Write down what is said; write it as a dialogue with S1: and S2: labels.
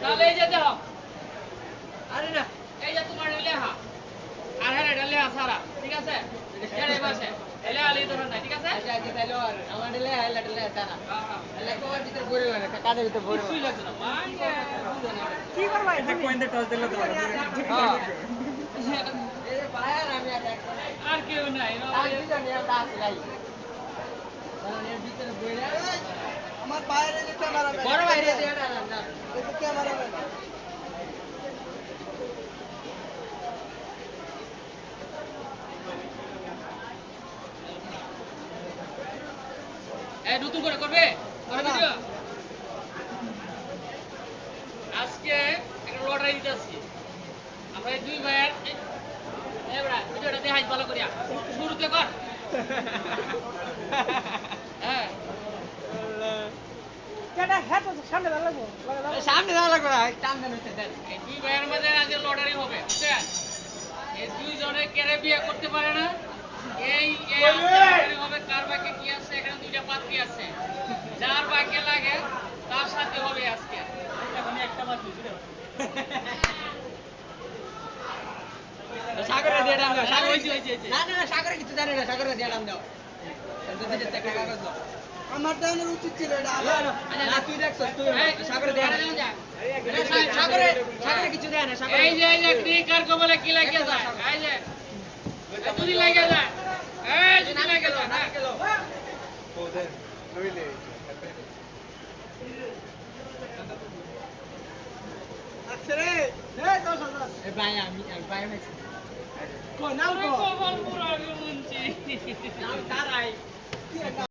S1: তাহলে এই যে দেখো আরে না এই যে তোমার লেহা আর হ্যাঁ এটা লেহা সারা ঠিক আছে এর এই পাশে এলে আলি ধরন নাই ঠিক আছে
S2: আচ্ছা আচ্ছা তাহলে আমার লেহা লেহা সারা কোয়ার ভিতর ভরে মানে কাদের ভিতর ভরে
S1: কিছুই লাগছে না মাইয়া
S3: কি করবা
S4: এটা কোয়েন্টে টস দিলে তো
S2: এই যে পায়ার আমি
S1: আর কেউ নাই
S2: তার ভিতর নিয়ে দাস লাই কারণ এর ভিতরে ভরে
S3: আমার বাইরে যে ক্যামেরা
S2: বড় বাইরে দিয়ে না না
S3: এই যে ক্যামেরা
S1: এই নতুন করে করবে করে ভিডিও আজকে একটা লটারি দিতেছি আমরা এই দুই ভাইয়ের এবড়া ভিডিওটা দেখাই ভালো করিয়া শুরুতে কর হ্যাঁ
S3: কেডা হেড সামনে লাগবো
S2: সামনে না লাগবে না টান দেন হইতে দেন
S1: এই দুই ভাইয়ের মধ্যে আজকে লটারি হবে বুঝছেন এই দুইজনে কেড়ে বিয়ে করতে পারে না এই লটারি হবে কার বাকি কি আছে এখানে দুইটা পাত্রী আছে যার বাকি লাগে তার সাথে হবে আজকে এখন একটা পাত্রী
S2: সাগরে দিয়ে দাম দাও সাগরে
S1: হইছে, হইছে, হইছে।
S2: না না না সাগরে কিছু জানে না সাগরে দিয়ে দাম দাও টাকা কাগজ দাও
S3: আমার দেওয়ানোর উচিত ছিল এটা
S2: না তুই দেখছস তুই
S1: এই,
S2: সাগরে দেয় না
S1: যা।
S2: সাগরে সাগরে কিছু দেয় না সাগরে
S1: এই যে ক্রিকার কো বলে কি লাগে যায় এই যে এই যদি লাগে যায় এই যদি লাগে যায় না
S3: আছরে এ 10000
S2: এ ভাই আমি ভাই আমি
S3: কই নাম
S1: আরে
S3: কো
S1: কবল পুরো আমি মুনছি
S2: নাম তারাই
S3: কি একটা